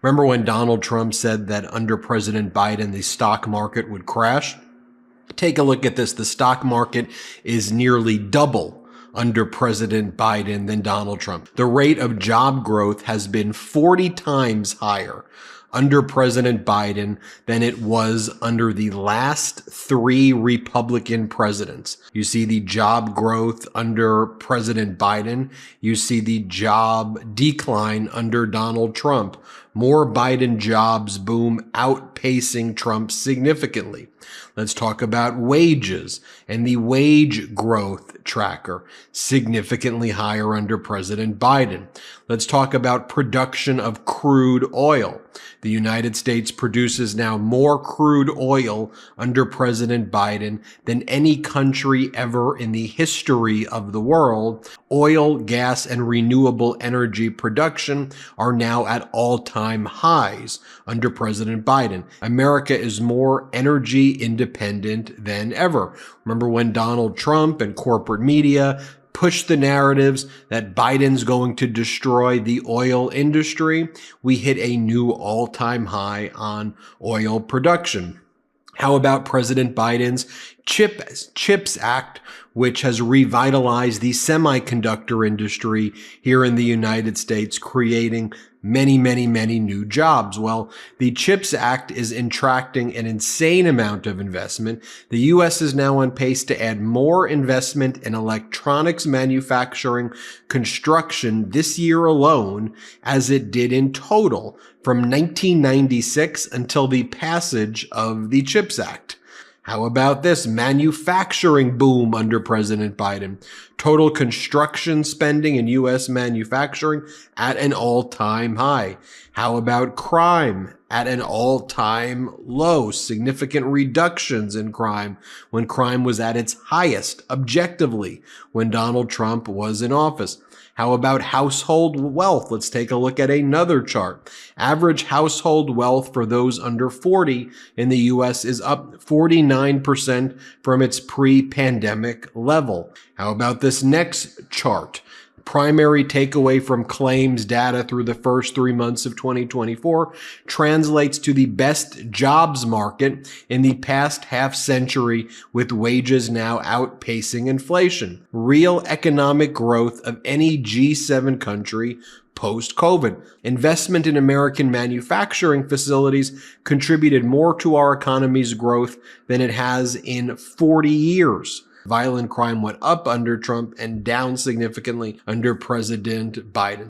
Remember when Donald Trump said that under President Biden, the stock market would crash? Take a look at this. The stock market is nearly double under President Biden than Donald Trump. The rate of job growth has been 40 times higher under President Biden than it was under the last 3 Republican presidents. You see the job growth under President Biden. You see the job decline under Donald Trump. More Biden jobs boom outpacing Trump significantly. Let's talk about wages and the wage growth tracker, significantly higher under President Biden. Let's talk about production of crude oil. The United States produces now more crude oil under President Biden than any country ever in the history of the world. Oil, gas, and renewable energy production are now at all-time highs under President Biden. America is more energy independent than ever. Remember when Donald Trump and corporate media push the narratives that Biden's going to destroy the oil industry? We hit a new all-time high on oil production. How about President Biden's CHIPS Act, which has revitalized the semiconductor industry here in the United States, creating many new jobs? Well, the CHIPS Act is attracting an insane amount of investment. The U.S. is now on pace to add more investment in electronics manufacturing construction this year alone as it did in total from 1996 until the passage of the CHIPS Act. How about this manufacturing boom under President Biden? Total construction spending in U.S. manufacturing at an all-time high. How about crime? At an all-time low. Significant reductions in crime when crime was at its highest, objectively, when Donald Trump was in office. How about household wealth? Let's take a look at another chart. Average household wealth for those under 40 in the U.S. is up 49% from its pre-pandemic level. How about this next chart? Primary takeaway from claims data through the first 3 months of 2024 translates to the best jobs market in the past half century, with wages now outpacing inflation. Real economic growth of any G7 country post-COVID. Investment in American manufacturing facilities contributed more to our economy's growth than it has in 40 years. Violent crime went up under Trump and down significantly under President Biden.